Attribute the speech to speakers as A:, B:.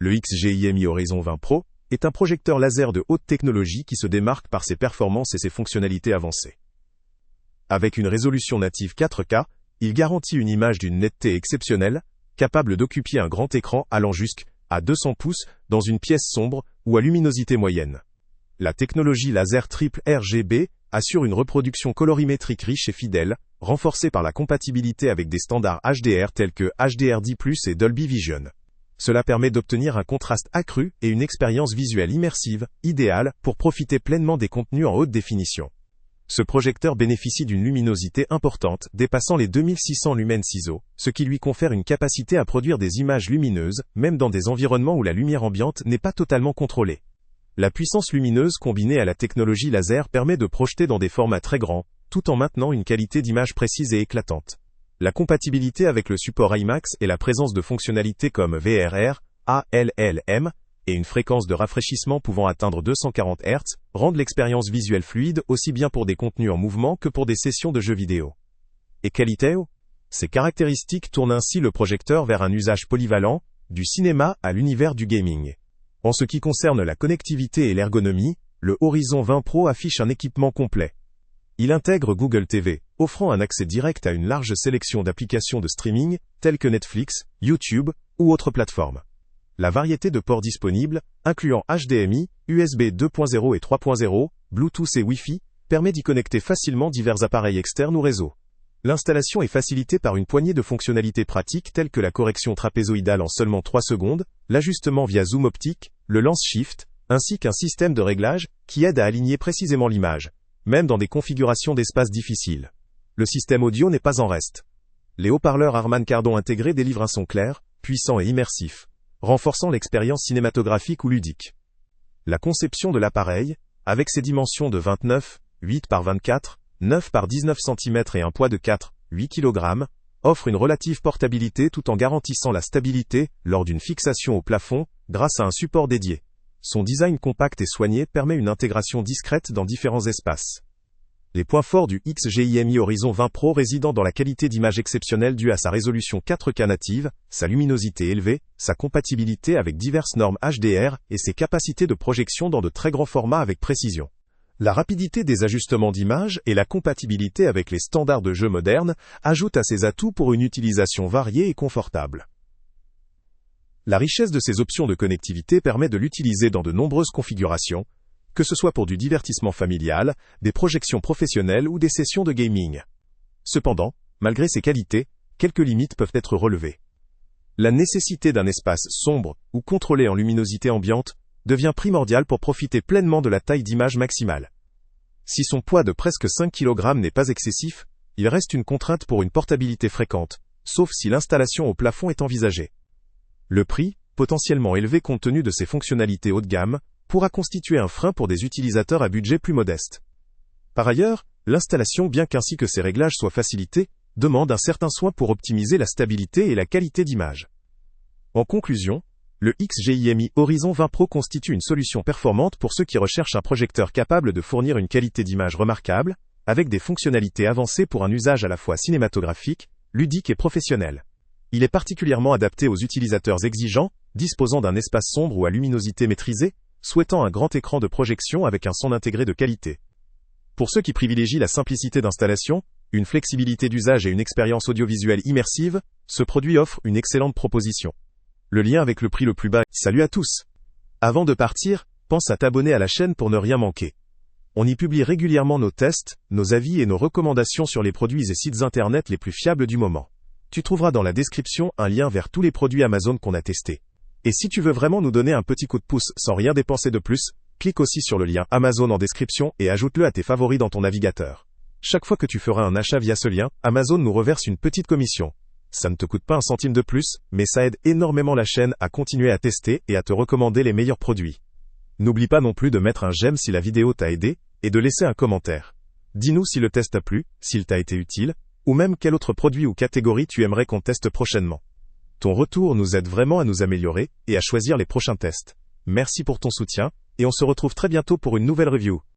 A: Le XGIMI Horizon 20 Pro est un projecteur laser de haute technologie qui se démarque par ses performances et ses fonctionnalités avancées. Avec une résolution native 4K, il garantit une image d'une netteté exceptionnelle, capable d'occuper un grand écran allant jusqu'à 200 pouces dans une pièce sombre ou à luminosité moyenne. La technologie laser triple RGB assure une reproduction colorimétrique riche et fidèle, renforcée par la compatibilité avec des standards HDR tels que HDR10+ et Dolby Vision. Cela permet d'obtenir un contraste accru et une expérience visuelle immersive, idéale pour profiter pleinement des contenus en haute définition. Ce projecteur bénéficie d'une luminosité importante, dépassant les 2600 lumens ISO, ce qui lui confère une capacité à produire des images lumineuses, même dans des environnements où la lumière ambiante n'est pas totalement contrôlée. La puissance lumineuse combinée à la technologie laser permet de projeter dans des formats très grands, tout en maintenant une qualité d'image précise et éclatante. La compatibilité avec le support IMAX et la présence de fonctionnalités comme VRR, ALLM, et une fréquence de rafraîchissement pouvant atteindre 240 Hz, rendent l'expérience visuelle fluide aussi bien pour des contenus en mouvement que pour des sessions de jeux vidéo. Et qualité? Ces caractéristiques tournent ainsi le projecteur vers un usage polyvalent, du cinéma à l'univers du gaming. En ce qui concerne la connectivité et l'ergonomie, le Horizon 20 Pro affiche un équipement complet. Il intègre Google TV, offrant un accès direct à une large sélection d'applications de streaming, telles que Netflix, YouTube ou autres plateformes. La variété de ports disponibles, incluant HDMI, USB 2.0 et 3.0, Bluetooth et Wi-Fi, permet d'y connecter facilement divers appareils externes ou réseaux. L'installation est facilitée par une poignée de fonctionnalités pratiques telles que la correction trapézoïdale en seulement 3 secondes, l'ajustement via zoom optique, le lens shift, ainsi qu'un système de réglage qui aide à aligner précisément l'image, même dans des configurations d'espace difficiles. Le système audio n'est pas en reste. Les haut-parleurs Harman Kardon intégrés délivrent un son clair, puissant et immersif, renforçant l'expérience cinématographique ou ludique. La conception de l'appareil, avec ses dimensions de 29,8 par 24, 9 par 19 cm et un poids de 4,8 kg, offre une relative portabilité tout en garantissant la stabilité lors d'une fixation au plafond grâce à un support dédié. Son design compact et soigné permet une intégration discrète dans différents espaces. Les points forts du XGIMI Horizon 20 Pro résident dans la qualité d'image exceptionnelle due à sa résolution 4K native, sa luminosité élevée, sa compatibilité avec diverses normes HDR et ses capacités de projection dans de très grands formats avec précision. La rapidité des ajustements d'image et la compatibilité avec les standards de jeux modernes ajoutent à ses atouts pour une utilisation variée et confortable. La richesse de ces options de connectivité permet de l'utiliser dans de nombreuses configurations, que ce soit pour du divertissement familial, des projections professionnelles ou des sessions de gaming. Cependant, malgré ces qualités, quelques limites peuvent être relevées. La nécessité d'un espace sombre ou contrôlé en luminosité ambiante devient primordiale pour profiter pleinement de la taille d'image maximale. Si son poids de presque 5 kg n'est pas excessif, il reste une contrainte pour une portabilité fréquente, sauf si l'installation au plafond est envisagée. Le prix, potentiellement élevé compte tenu de ses fonctionnalités haut de gamme, pourra constituer un frein pour des utilisateurs à budget plus modeste. Par ailleurs, l'installation, bien qu'ainsi que ses réglages soient facilités, demande un certain soin pour optimiser la stabilité et la qualité d'image. En conclusion, le XGIMI Horizon 20 Pro constitue une solution performante pour ceux qui recherchent un projecteur capable de fournir une qualité d'image remarquable, avec des fonctionnalités avancées pour un usage à la fois cinématographique, ludique et professionnel. Il est particulièrement adapté aux utilisateurs exigeants, disposant d'un espace sombre ou à luminosité maîtrisée, souhaitant un grand écran de projection avec un son intégré de qualité. Pour ceux qui privilégient la simplicité d'installation, une flexibilité d'usage et une expérience audiovisuelle immersive, ce produit offre une excellente proposition. Le lien avec le prix le plus bas. Salut à tous! Avant de partir, pense à t'abonner à la chaîne pour ne rien manquer. On y publie régulièrement nos tests, nos avis et nos recommandations sur les produits et sites internet les plus fiables du moment. Tu trouveras dans la description un lien vers tous les produits Amazon qu'on a testés. Et si tu veux vraiment nous donner un petit coup de pouce sans rien dépenser de plus, clique aussi sur le lien Amazon en description et ajoute-le à tes favoris dans ton navigateur. Chaque fois que tu feras un achat via ce lien, Amazon nous reverse une petite commission. Ça ne te coûte pas un centime de plus, mais ça aide énormément la chaîne à continuer à tester et à te recommander les meilleurs produits. N'oublie pas non plus de mettre un j'aime si la vidéo t'a aidé, et de laisser un commentaire. Dis-nous si le test t'a plu, s'il t'a été utile, ou même quel autre produit ou catégorie tu aimerais qu'on teste prochainement. Ton retour nous aide vraiment à nous améliorer, et à choisir les prochains tests. Merci pour ton soutien, et on se retrouve très bientôt pour une nouvelle review.